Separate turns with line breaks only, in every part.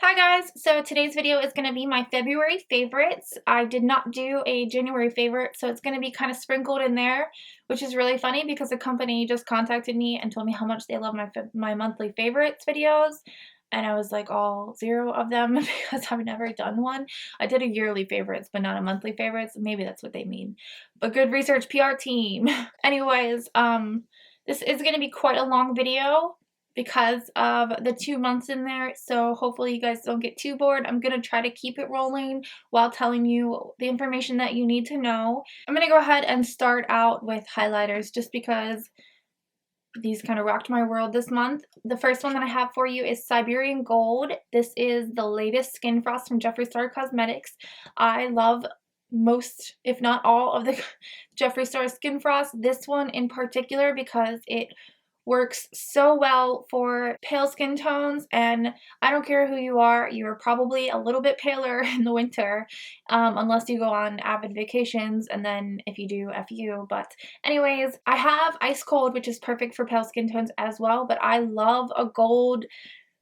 Hi guys, so today's video is going to be my February favorites. I did not do a January favorite, so it's going to be kind of sprinkled in there, which is really funny because the company just contacted me and told me how much they love my monthly favorites videos, and I was like all 0 of them because I've never done one. I did a yearly favorites, but not a monthly favorites. Maybe that's what they mean. But good research, PR team. Anyways, this is going to be quite a long video because of the 2 months in there, so hopefully you guys don't get too bored. I'm going to try to keep it rolling while telling you the information that you need to know. I'm going to go ahead and start out with highlighters just because these kind of rocked my world this month. The first one that I have for you is Siberian Gold. This is the latest skin frost from Jeffree Star Cosmetics. I love most, if not all, of the Jeffree Star skin frost. This one in particular because it works so well for pale skin tones, and I don't care who you are, you're probably a little bit paler in the winter, unless you go on avid vacations, and then if you do, F you. But anyways, I have Ice Cold, which is perfect for pale skin tones as well, but I love a gold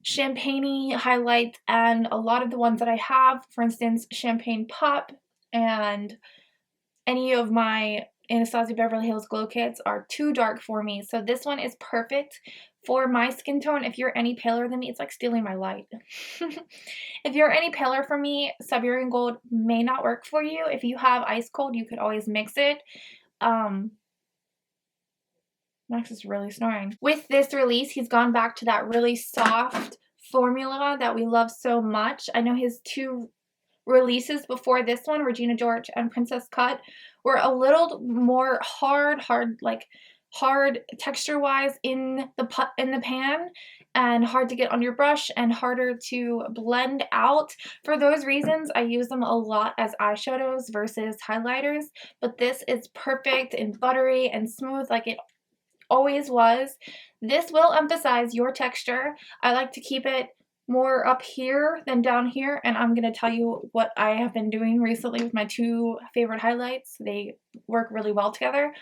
champagne-y highlight, and a lot of the ones that I have, for instance, Champagne Pop and any of my Anastasia Beverly Hills Glow Kits are too dark for me. So this one is perfect for my skin tone. If you're any paler than me, it's like stealing my light. If you're any paler for me, Siberian Gold may not work for you. If you have Ice Cold, you could always mix it. Max is really snoring. With this release, he's gone back to that really soft formula that we love so much. I know his 2 releases before this one, Regina George and Princess Cut, were a little more hard texture-wise in the pan, and hard to get on your brush and harder to blend out. For those reasons, I use them a lot as eyeshadows versus highlighters, but this is perfect and buttery and smooth like it always was. This will emphasize your texture. I like to keep it more up here than down here, and I'm going to tell you what I have been doing recently with my 2 favorite highlights. They work really well together.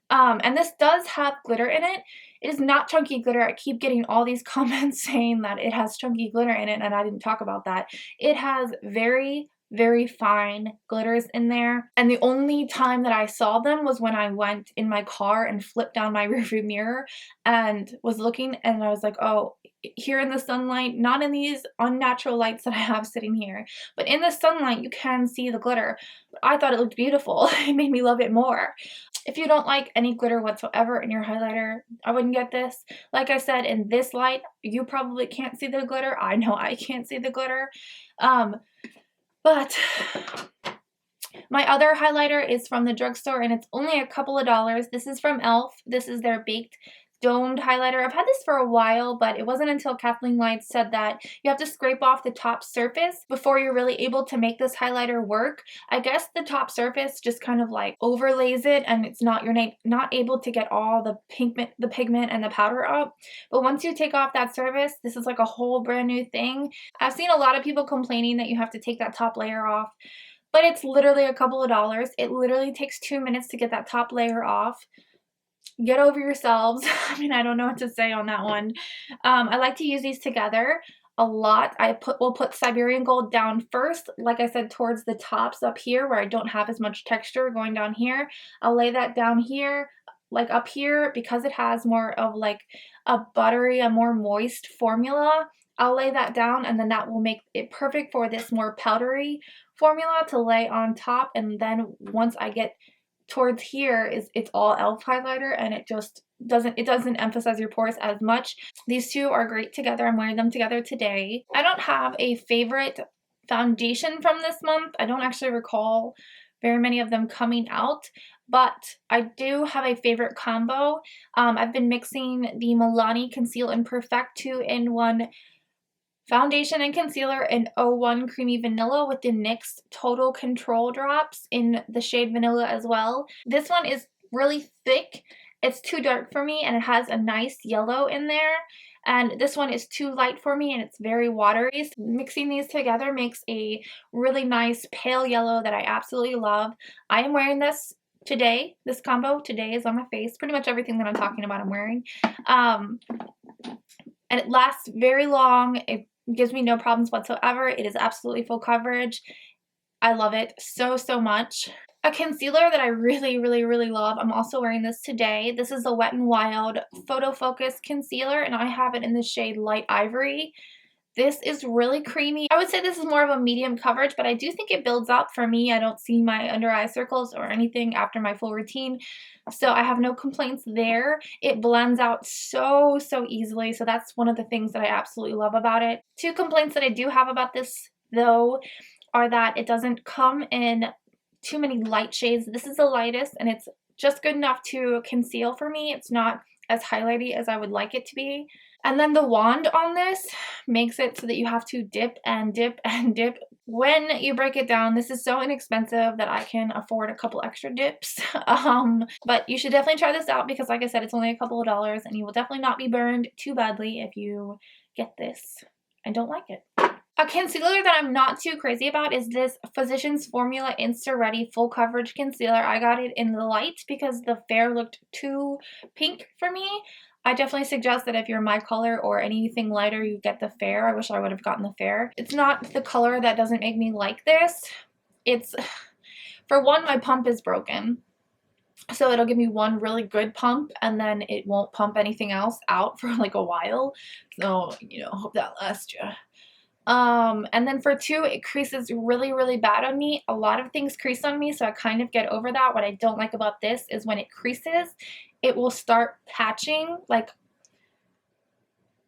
And this does have glitter in it. It is not chunky glitter. I keep getting all these comments saying that it has chunky glitter in it, and I didn't talk about that. It has very fine glitters in there, and the only time that I saw them was when I went in my car and flipped down my rearview mirror and was looking, and I was like, oh, here in the sunlight, not in these unnatural lights that I have sitting here, but in the sunlight you can see the glitter. I thought it looked beautiful. It made me love it more. If you don't like any glitter whatsoever in your highlighter, I wouldn't get this. Like I said, in this light, you probably can't see the glitter. I know I can't see the glitter. But my other highlighter is from the drugstore, and it's only a couple of dollars. This is from e.l.f. This is their baked domed highlighter. I've had this for a while, but it wasn't until Kathleen Lights said that you have to scrape off the top surface before you're really able to make this highlighter work. I guess the top surface just kind of like overlays it, and it's not, you're not able to get all the pigment and the powder up. But once you take off that surface, this is like a whole brand new thing. I've seen a lot of people complaining that you have to take that top layer off, but it's literally a couple of dollars. It literally takes 2 minutes to get that top layer off. Get over yourselves. I mean, I don't know what to say on that one. I like to use these together a lot. We'll put Siberian Gold down first, like I said, towards the tops up here where I don't have as much texture going down here. I'll lay that down here, like up here, because it has more of like a buttery, a more moist formula. I'll lay that down, and then that will make it perfect for this more powdery formula to lay on top. And then once I get towards here, it's all e.l.f. highlighter, and it just doesn't emphasize your pores as much. These 2 are great together. I'm wearing them together today. I don't have a favorite foundation from this month. I don't actually recall very many of them coming out, but I do have a favorite combo. I've been mixing the Milani Conceal and Perfect 2-in-1 foundation and concealer in 01 Creamy Vanilla with the NYX Total Control drops in the shade Vanilla as well. This one is really thick. It's too dark for me, and it has a nice yellow in there. And this one is too light for me, and it's very watery. So mixing these together makes a really nice pale yellow that I absolutely love. I am wearing this today. This combo today is on my face. Pretty much everything that I'm talking about I'm wearing. And it lasts very long. It gives me no problems whatsoever. It is absolutely full coverage. I love it so, so much. A concealer that I really, really, really love, I'm also wearing this today. This is the Wet n Wild Photo Focus Concealer, and I have it in the shade Light Ivory. This is really creamy. I would say this is more of a medium coverage, but I do think it builds up for me. I don't see my under eye circles or anything after my full routine, so I have no complaints there. It blends out so, so easily, so that's one of the things that I absolutely love about it. Two complaints that I do have about this, though, are that it doesn't come in too many light shades. This is the lightest, and it's just good enough to conceal for me. It's not as highlighty as I would like it to be. And then the wand on this makes it so that you have to dip and dip and dip. When you break it down, this is so inexpensive that I can afford a couple extra dips. But you should definitely try this out because, like I said, it's only a couple of dollars, and you will definitely not be burned too badly if you get this and don't like it. A concealer that I'm not too crazy about is this Physicians Formula Insta Ready Full Coverage Concealer. I got it in the light because the fair looked too pink for me. I definitely suggest that if you're my color or anything lighter, you get the fair. I wish I would have gotten the fair. It's not the color that doesn't make me like this. It's, for one, my pump is broken. So it'll give me one really good pump, and then it won't pump anything else out for like a while. So, you know, hope that lasts you. And then for two, it creases really, really bad on me. A lot of things crease on me, so I kind of get over that. What I don't like about this is when it creases, it will start patching. Like,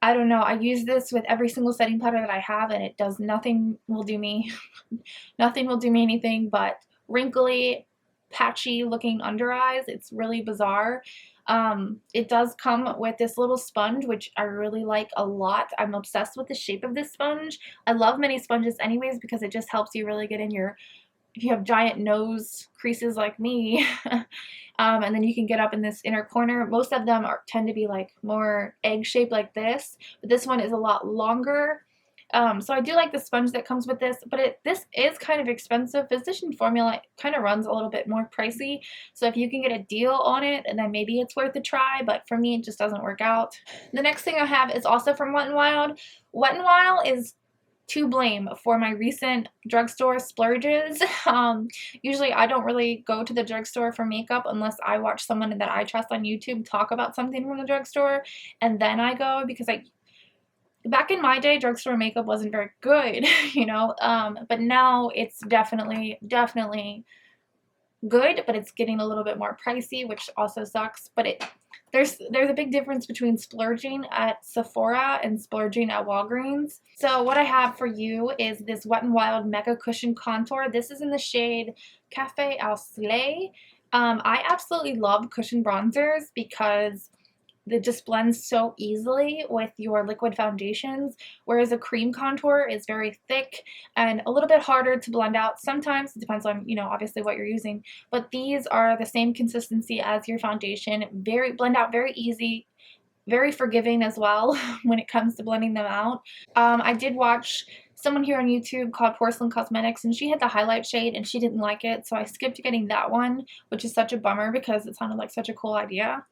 I don't know, I use this with every single setting powder that I have, and it does nothing will do me, nothing will do me anything but wrinkly, patchy looking under eyes. It's really bizarre. It does come with this little sponge, which I really like a lot. I'm obsessed with the shape of this sponge. I love mini sponges anyways because it just helps you really get in your, if you have giant nose creases like me, and then you can get up in this inner corner. Most of them tend to be like more egg shaped like this, but this one is a lot longer. So I do like the sponge that comes with this, but this is kind of expensive. Physician Formula kind of runs a little bit more pricey, so if you can get a deal on it, and then maybe it's worth a try, but for me it just doesn't work out. The next thing I have is also from Wet n Wild. Wet n Wild is to blame for my recent drugstore splurges. Usually I don't really go to the drugstore for makeup unless I watch someone that I trust on YouTube talk about something from the drugstore, and then I go, because back in my day, drugstore makeup wasn't very good, you know, but now it's definitely good, but it's getting a little bit more pricey, which also sucks. But there's a big difference between splurging at Sephora and splurging at Walgreens. So what I have for you is this Wet n Wild Mega Cushion Contour. This is in the shade Cafe au Soleil. I absolutely love cushion bronzers because it just blends so easily with your liquid foundations, whereas a cream contour is very thick and a little bit harder to blend out. Sometimes it depends on, you know, obviously what you're using, but these are the same consistency as your foundation. Blend out very easy, very forgiving as well when it comes to blending them out. I did watch someone here on YouTube called Porcelain Cosmetics, and she had the highlight shade and she didn't like it, so I skipped getting that one, which is such a bummer because it sounded like such a cool idea.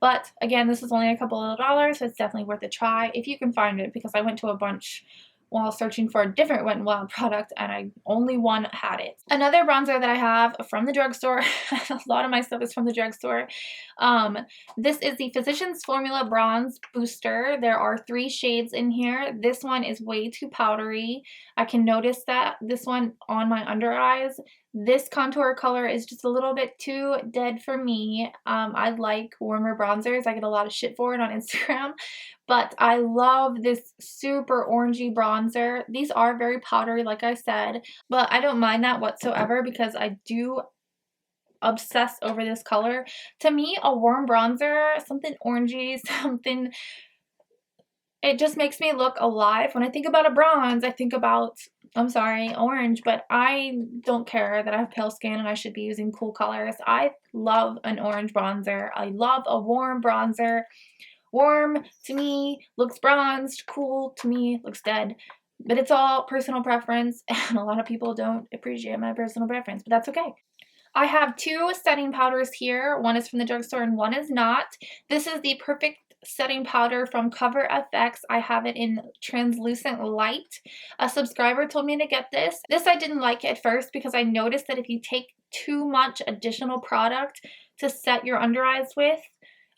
But again, this is only a couple of dollars, so it's definitely worth a try if you can find it, because I went to a bunch while searching for a different Wet n Wild product, and only one had it. Another bronzer that I have from the drugstore, a lot of my stuff is from the drugstore. This is the Physicians Formula Bronze Booster. There are 3 shades in here. This one is way too powdery. I can notice that this one on my under eyes. This contour color is just a little bit too dead for me. I like warmer bronzers. I get a lot of shit for it on Instagram, but I love this super orangey bronzer. These are very powdery, like I said, but I don't mind that whatsoever because I do obsess over this color. To me, a warm bronzer, something orangey, something, it just makes me look alive. When I think about a bronze, I think about, I'm sorry, orange, but I don't care that I have pale skin and I should be using cool colors. I love an orange bronzer. I love a warm bronzer. Warm to me looks bronzed, cool to me looks dead. But it's all personal preference, and a lot of people don't appreciate my personal preference, but that's okay. I have 2 setting powders here. One is from the drugstore and one is not. This is the Perfect setting powder from Cover FX. I have it in translucent light. A subscriber told me to get this. This I didn't like at first because I noticed that if you take too much additional product to set your under eyes with,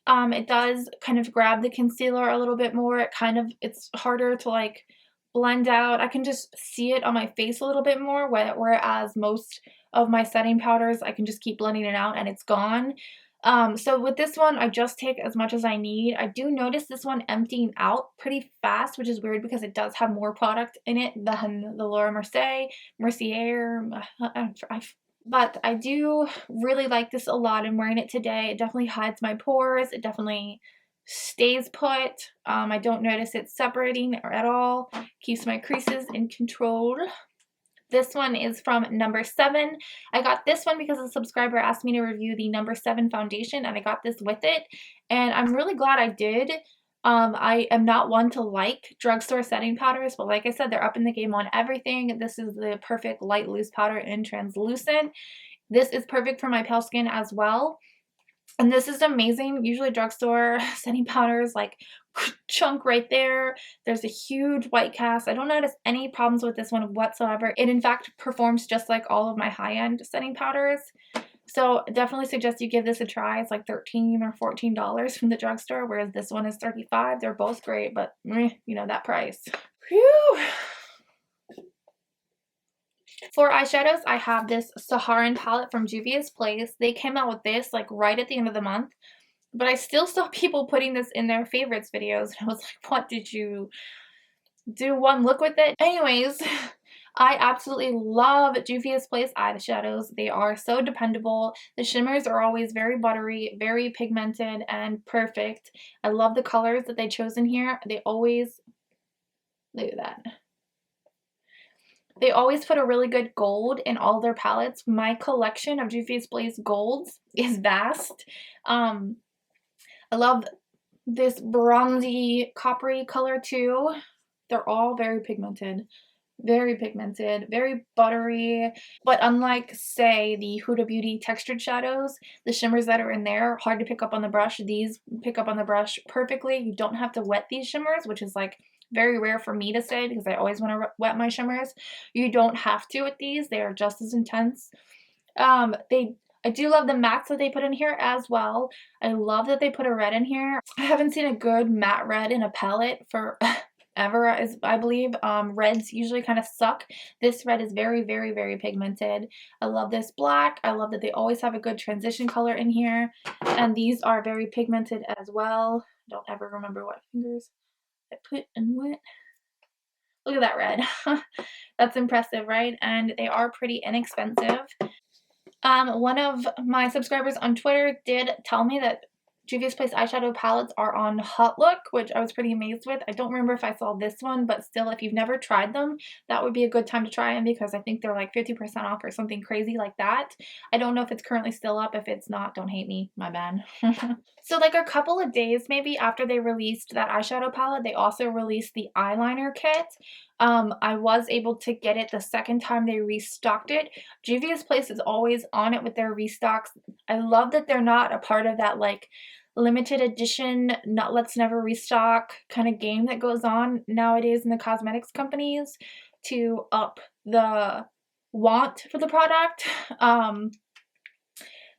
it does kind of grab the concealer a little bit more. It's harder to like blend out. I can just see it on my face a little bit more, whereas most of my setting powders, I can just keep blending it out and it's gone. So with this one, I just take as much as I need. I do notice this one emptying out pretty fast, which is weird because it does have more product in it than the Laura Mercier. But I do really like this a lot. I'm wearing it today. It definitely hides my pores. It definitely stays put. I don't notice it separating at all. Keeps my creases in control. This one is from number 7. I got this one because a subscriber asked me to review the number 7 foundation, and I got this with it, and I'm really glad I did. I am not one to like drugstore setting powders, but like I said, they're up in the game on everything. This is the perfect light loose powder in translucent. This is perfect for my pale skin as well. And this is amazing. Usually drugstore setting powders like chunk right there. There's a huge white cast. I don't notice any problems with this one whatsoever. It in fact performs just like all of my high-end setting powders. So definitely suggest you give this a try. It's like $13 or $14 from the drugstore, whereas this one is $35. They're both great, but you know, that price. Whew. For eyeshadows, I have this Saharan palette from Juvia's Place. They came out with this like right at the end of the month, but I still saw people putting this in their favorites videos, and I was like, what, did you do one look with it? Anyways, I absolutely love Juvia's Place eyeshadows. They are so dependable. The shimmers are always very buttery, very pigmented, and perfect. I love the colors that they chose in here. They always, look at that. They always put a really good gold in all their palettes. My collection of Juvia's Place golds is vast. I love this bronzy coppery color too. They're all very pigmented, very buttery. But unlike, say, the Huda Beauty textured shadows, the shimmers that are in there are hard to pick up on the brush. These pick up on the brush perfectly. You don't have to wet these shimmers, which is like very rare for me to say because I always want to wet my shimmers. You don't have to with these. They are just as intense. I do love the mattes that they put in here as well. I love that they put a red in here. I haven't seen a good matte red in a palette for ever, I believe. Reds usually kind of suck. This red is very pigmented. I love this black. I love that they always have a good transition color in here. And these are very pigmented as well. Don't ever remember what fingers I put in what. Look at that red. That's impressive, right? And they are pretty inexpensive. One of my subscribers on Twitter did tell me that Juvia's Place eyeshadow palettes are on Hot Look, which I was pretty amazed with. I don't remember if I saw this one, but still, if you've never tried them, that would be a good time to try them because I think they're like 50% off or something crazy like that. I don't know if it's currently still up. If it's not, don't hate me. My bad. So like a couple of days maybe after they released that eyeshadow palette, they also released the eyeliner kit. I was able to get it the second time they restocked it. Juvia's Place is always on it with their restocks. I love that they're not a part of that like limited edition, not let's never restock kind of game that goes on nowadays in the cosmetics companies to up the want for the product.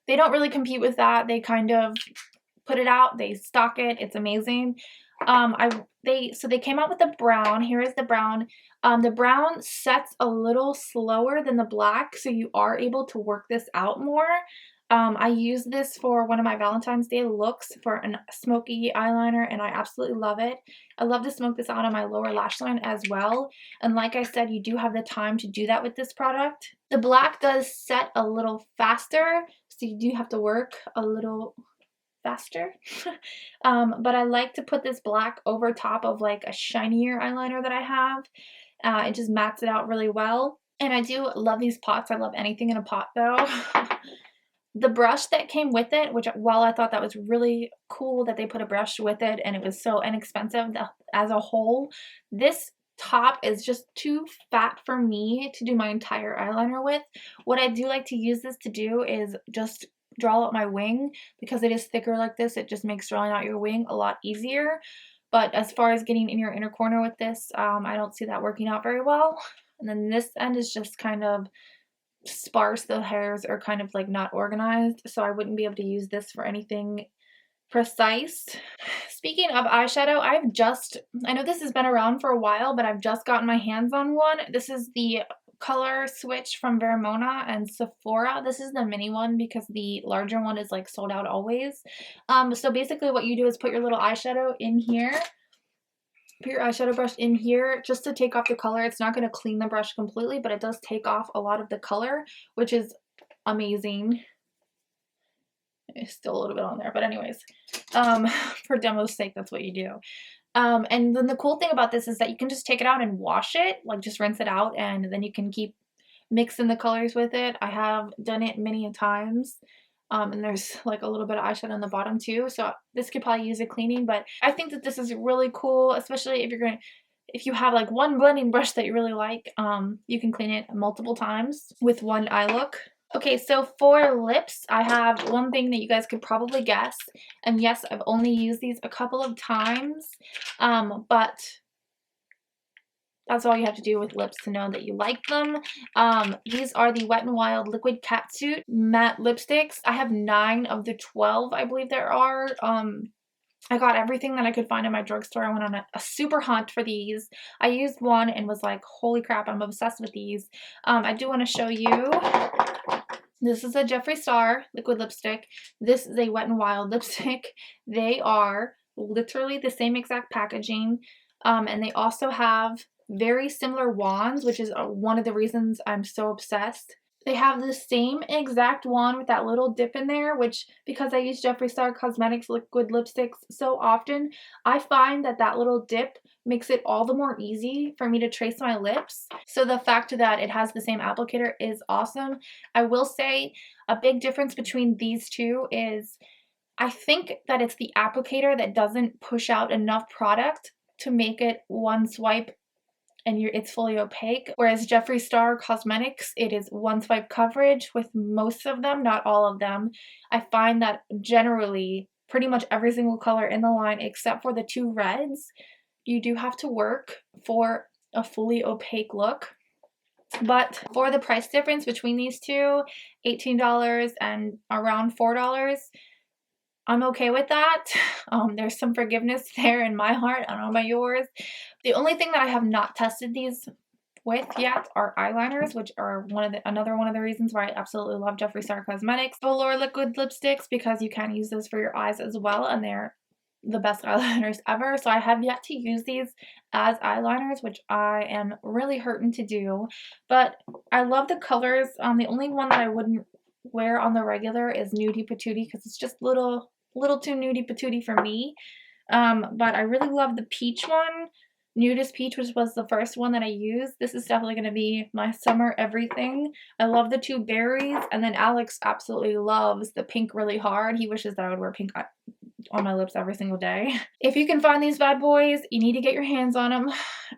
They don't really compete with that. They kind of put it out, they stock it, it's amazing. So they came out with the brown. Here is the brown. The brown sets a little slower than the black, so you are able to work this out more. I use this for one of my Valentine's Day looks for a smoky eyeliner, and I absolutely love it. I love to smoke this out on my lower lash line as well. And like I said, you do have the time to do that with this product. The black does set a little faster, so you do have to work a little faster. But I like to put this black over top of like a shinier eyeliner that I have. It just mats it out really well. And I do love these pots. I love anything in a pot though. The brush that came with it, which while I thought that was really cool that they put a brush with it and it was so inexpensive as a whole, this top is just too fat for me to do my entire eyeliner with. What I do like to use this to do is just draw out my wing. Because it is thicker like this, it just makes drawing out your wing a lot easier. But as far as getting in your inner corner with this, I don't see that working out very well. And then this end is just kind of sparse. The hairs are kind of like not organized, so I wouldn't be able to use this for anything precise. Speaking of eyeshadow, I know this has been around for a while, but I've just gotten my hands on one. This is the color switch from Vermona and Sephora. This is the mini one because the larger one is like sold out always. So basically what you do is put your little eyeshadow in here. Put your eyeshadow brush in here just to take off the color. It's not going to clean the brush completely, but it does take off a lot of the color, which is amazing. It's still a little bit on there, but anyways, for demo's sake, that's what you do. And then the cool thing about this is that you can just take it out and wash it, like just rinse it out, and then you can keep mixing the colors with it. I have done it many times. And there's like a little bit of eyeshadow on the bottom too, so this could probably use a cleaning, but I think that this is really cool, especially if you have like one blending brush that you really like, you can clean it multiple times with one eye look. Okay, so for lips, I have one thing that you guys could probably guess, and yes, I've only used these a couple of times, but that's all you have to do with lips to know that you like them. These are the Wet n Wild Liquid Catsuit Matte Lipsticks. I have 9 of the 12, I believe there are. I got everything that I could find in my drugstore. I went on a super hunt for these. I used one and was like, holy crap, I'm obsessed with these. I do want to show you. This is a Jeffree Star liquid lipstick. This is a Wet n Wild lipstick. They are literally the same exact packaging. And they also have very similar wands, which is one of the reasons I'm so obsessed. They have the same exact wand with that little dip in there, which, because I use Jeffree Star Cosmetics liquid lipsticks so often, I find that that little dip makes it all the more easy for me to trace my lips. So the fact that it has the same applicator is awesome. I will say a big difference between these two is I think that it's the applicator that doesn't push out enough product to make it one swipe and it's fully opaque, whereas Jeffree Star Cosmetics, it is one swipe coverage with most of them, not all of them. I find that generally pretty much every single color in the line except for the 2 reds, you do have to work for a fully opaque look. But for the price difference between these two, $18 and around $4, I'm okay with that. There's some forgiveness there in my heart. I don't know about yours. The only thing that I have not tested these with yet are eyeliners, which are another one of the reasons why I absolutely love Jeffree Star Cosmetics velour liquid lipsticks, because you can use those for your eyes as well, and they're the best eyeliners ever. So I have yet to use these as eyeliners, which I am really hurting to do. But I love the colors. The only one that I wouldn't wear on the regular is Nudie Patootie, because it's just little too nudie patootie for me. But I really love the peach one, Nudist Peach, which was the first one that I used. This is definitely going to be my summer everything. I love the 2 berries, and then Alex absolutely loves the pink really hard. He wishes that I would wear pink on my lips every single day. If you can find these bad boys, you need to get your hands on them.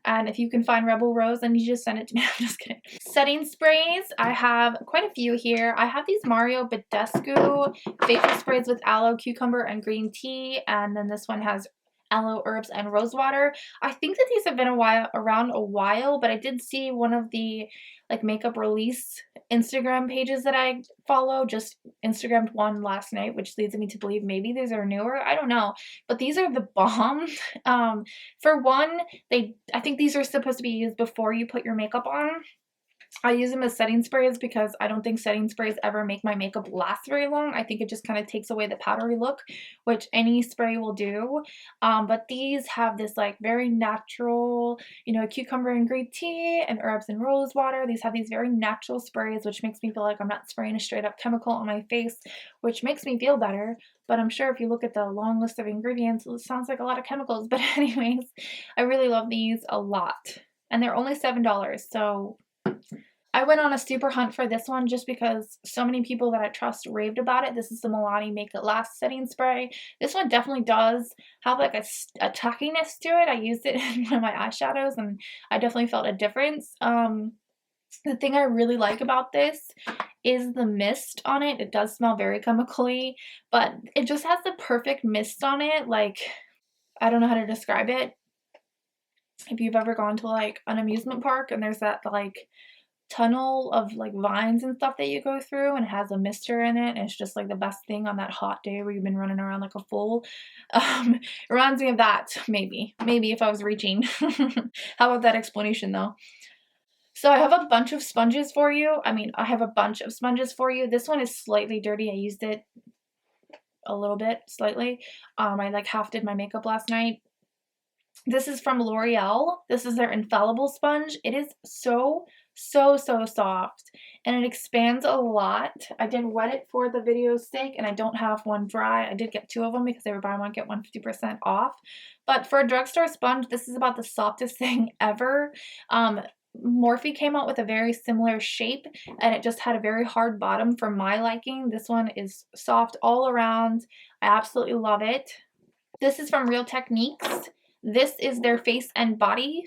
And if you can find Rebel Rose, then you just send it to me. I'm just kidding. Setting sprays, I have quite a few here. I have these Mario Badescu facial sprays with aloe, cucumber, and green tea. And then this one has aloe, herbs, and rose water. I think that these have been around a while, but I did see one of the like makeup release Instagram pages that I follow just Instagrammed one last night, which leads me to believe maybe these are newer. I don't know, but these are the bomb. For one, I think these are supposed to be used before you put your makeup on. I use them as setting sprays because I don't think setting sprays ever make my makeup last very long. I think it just kind of takes away the powdery look, which any spray will do. But these have this like very natural, you know, cucumber and green tea and herbs and rose water. These have these very natural sprays, which makes me feel like I'm not spraying a straight up chemical on my face, which makes me feel better. But I'm sure if you look at the long list of ingredients, it sounds like a lot of chemicals. But anyways, I really love these a lot. And they're only $7, so I went on a super hunt for this one just because so many people that I trust raved about it. This is the Milani Make It Last setting spray. This one definitely does have like a tackiness to it. I used it in one of my eyeshadows and I definitely felt a difference. The thing I really like about this is the mist on it. It does smell very chemically, but it just has the perfect mist on it. Like, I don't know how to describe it. If you've ever gone to like an amusement park and there's that like tunnel of like vines and stuff that you go through and it has a mister in it and it's just like the best thing on that hot day where you've been running around like a fool. It reminds me of that, maybe if I was reaching. How about that explanation though? So I have a bunch of sponges for you. I have a bunch of sponges for you. This one is slightly dirty. I used it a little bit, slightly. I like half did my makeup last night. This is from L'Oreal. This is their infallible sponge. It is so soft and it expands a lot. I did wet it for the video's sake and I don't have one dry. I did get 2 of them because they were buy one get one 50% off. But for a drugstore sponge, this is about the softest thing ever. Morphe came out with a very similar shape and it just had a very hard bottom for my liking. This one is soft all around. I absolutely love it. This is from Real Techniques. This is their face and body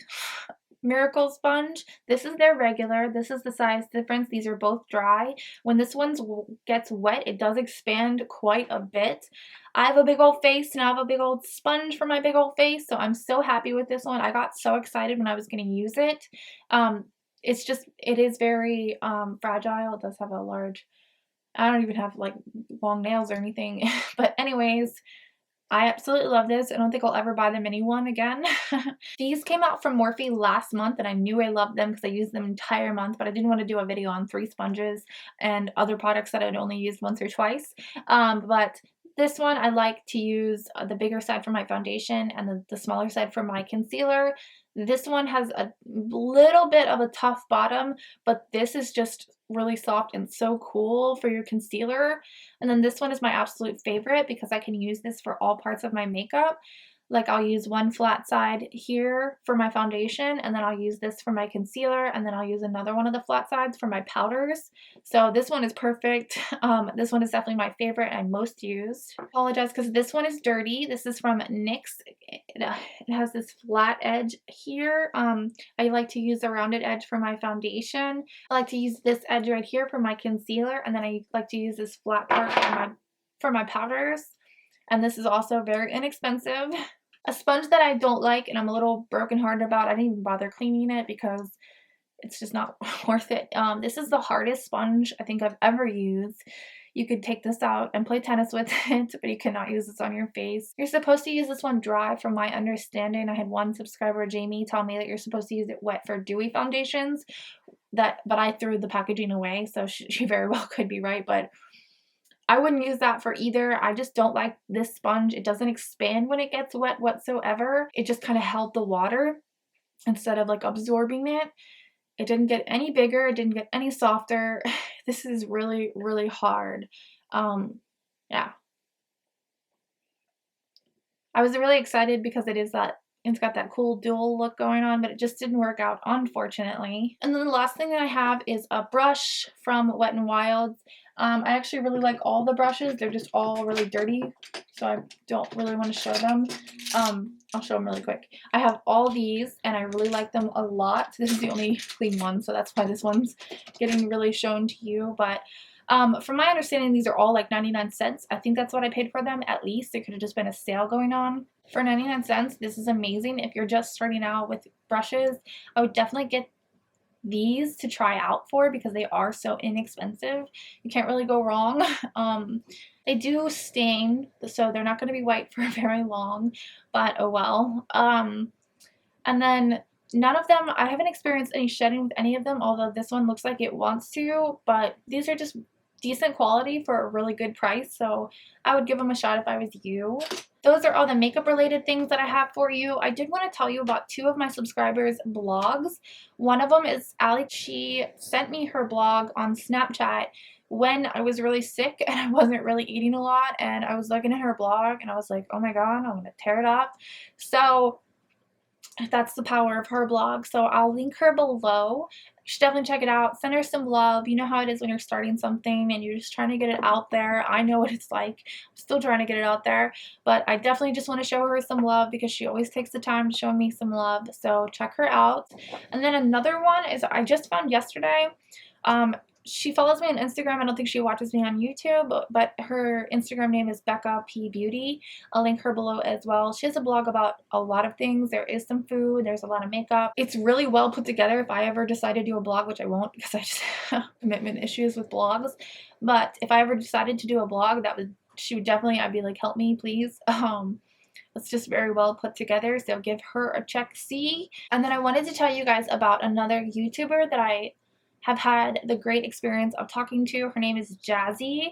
miracle sponge. This is their regular. This is the size difference. These are both dry. When this one gets wet, it does expand quite a bit. I have a big old face and I have a big old sponge for my big old face, so I'm so happy with this one. I got so excited when I was going to use it. It is very fragile. It does have a large, I don't even have like long nails or anything. But anyways, I absolutely love this. I don't think I'll ever buy the mini one again. These came out from Morphe last month and I knew I loved them because I used them entire month, but I didn't want to do a video on 3 sponges and other products that I'd only used once or twice. But this one I like to use the bigger side for my foundation and the smaller side for my concealer. This one has a little bit of a tough bottom, but this is just really soft and so cool for your concealer. And then this one is my absolute favorite because I can use this for all parts of my makeup. Like I'll use one flat side here for my foundation and then I'll use this for my concealer and then I'll use another one of the flat sides for my powders. So this one is perfect. This one is definitely my favorite and most used. I apologize because this one is dirty. This is from NYX. It has this flat edge here. I like to use a rounded edge for my foundation. I like to use this edge right here for my concealer and then I like to use this flat part for my powders. And this is also very inexpensive. A sponge that I don't like and I'm a little brokenhearted about, I didn't even bother cleaning it because it's just not worth it. This is the hardest sponge I think I've ever used. You could take this out and play tennis with it, but you cannot use this on your face. You're supposed to use this one dry from my understanding. I had one subscriber, Jamie, tell me that you're supposed to use it wet for dewy foundations. But I threw the packaging away, so she very well could be right, but I wouldn't use that for either. I just don't like this sponge. It doesn't expand when it gets wet whatsoever. It just kind of held the water instead of like absorbing it. It didn't get any bigger. It didn't get any softer. This is really, really hard. Yeah. I was really excited because it's got that cool dual look going on, but it just didn't work out, unfortunately. And then the last thing that I have is a brush from Wet n Wild. I actually really like all the brushes. They're just all really dirty, so I don't really want to show them. I'll show them really quick. I have all these, and I really like them a lot. This is the only clean one, so that's why this one's getting really shown to you. But from my understanding, these are all like 99 cents. I think that's what I paid for them, at least. There could have just been a sale going on. For 99 cents, this is amazing. If you're just starting out with brushes, I would definitely get these to try out for because they are so inexpensive. You can't really go wrong. They do stain, so they're not going to be white for very long, but oh well. And then none of them, I haven't experienced any shedding with any of them, although this one looks like it wants to, but these are just decent quality for a really good price, so I would give them a shot if I was you. Those are all the makeup related things that I have for you. I did want to tell you about 2 of my subscribers' blogs. One of them is Allie. She sent me her blog on Snapchat when I was really sick and I wasn't really eating a lot, and I was looking at her blog and I was like, oh my god, I'm gonna tear it up. So that's the power of her blog. So I'll link her below. You should definitely check it out. Send her some love. You know how it is when you're starting something and you're just trying to get it out there. I know what it's like. I'm still trying to get it out there. But I definitely just want to show her some love because she always takes the time to show me some love. So check her out. And then another one is I just found yesterday. She follows me on Instagram. I don't think she watches me on YouTube, but her Instagram name is Becca P Beauty. I'll link her below as well. She has a blog about a lot of things. There is some food. There's a lot of makeup. It's really well put together. If I ever decide to do a blog, which I won't because I just have commitment issues with blogs, but if I ever decided to do a blog, she would definitely, I'd be like, help me, please. It's just very well put together, so give her a check-see. And then I wanted to tell you guys about another YouTuber that I have had the great experience of talking to. Her name is Jazzy.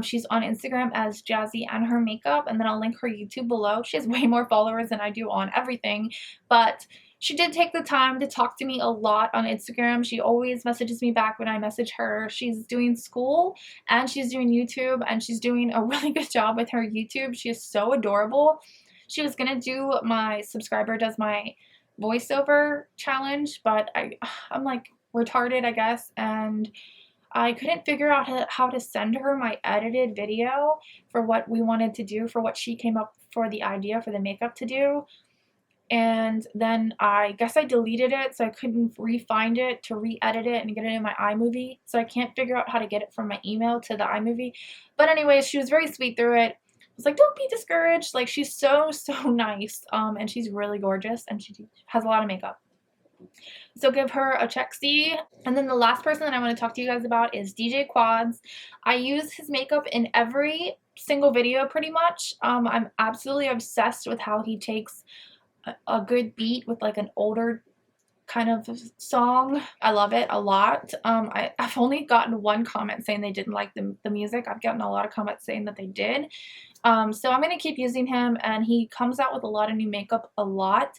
She's on Instagram as Jazzy and Her Makeup, and then I'll link her YouTube below. She has way more followers than I do on everything, but she did take the time to talk to me a lot on Instagram. She always messages me back when I message her. She's doing school and she's doing YouTube, and she's doing a really good job with her YouTube. She is so adorable. She was gonna do my subscriber does my voiceover challenge, but I'm like retarded, I guess, and I couldn't figure out how to send her my edited video for what we wanted to do, for what she came up for the idea for the makeup to do. And then I guess I deleted it, so I couldn't re-find it to re-edit it and get it in my iMovie. So I can't figure out how to get it from my email to the iMovie. But anyways, she was very sweet through it. I was like, don't be discouraged. Like, she's so nice. And she's really gorgeous, and she has a lot of makeup. So give her a check-see. And then the last person that I want to talk to you guys about is DJ Quads. I use his makeup in every single video pretty much. I'm absolutely obsessed with how he takes a good beat with like an older kind of song. I love it a lot. I've only gotten one comment saying they didn't like the music. I've gotten a lot of comments saying that they did. So I'm going to keep using him, and he comes out with a lot of new makeup a lot.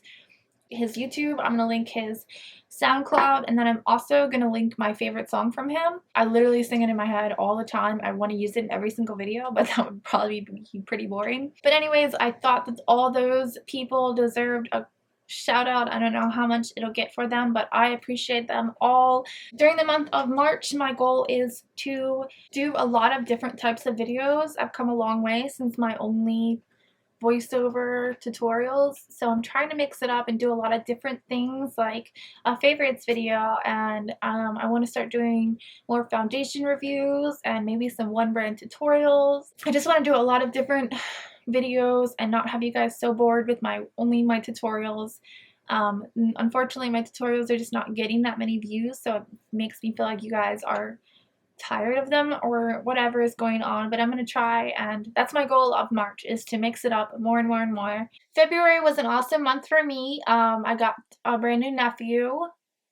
His YouTube, I'm going to link his SoundCloud, and then I'm also going to link my favorite song from him. I literally sing it in my head all the time. I want to use it in every single video, but that would probably be pretty boring. But anyways, I thought that all those people deserved a shout out. I don't know how much it'll get for them, but I appreciate them all. During the month of March, my goal is to do a lot of different types of videos. I've come a long way since my only voiceover tutorials, so I'm trying to mix it up and do a lot of different things, like a favorites video, and I want to start doing more foundation reviews and maybe some one brand tutorials. I just want to do a lot of different videos and not have you guys so bored with only my tutorials. Unfortunately, my tutorials are just not getting that many views, so it makes me feel like you guys are tired of them or whatever is going on, but I'm going to try, and that's my goal of March, is to mix it up more and more and more. February was an awesome month for me. I got a brand new nephew,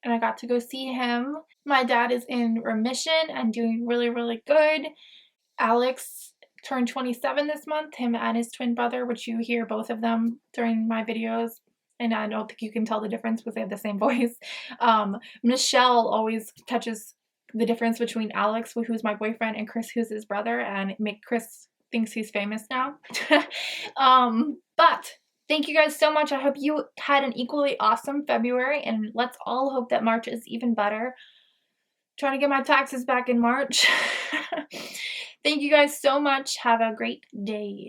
and I got to go see him. My dad is in remission and doing really good. Alex turned 27 this month, him and his twin brother, which you hear both of them during my videos, and I don't think you can tell the difference because they have the same voice. Michelle always catches the difference between Alex, who's my boyfriend, and Chris, who's his brother, and Chris thinks he's famous now. But thank you guys so much. I hope you had an equally awesome February, and let's all hope that March is even better. Trying to get my taxes back in March. Thank you guys so much. Have a great day.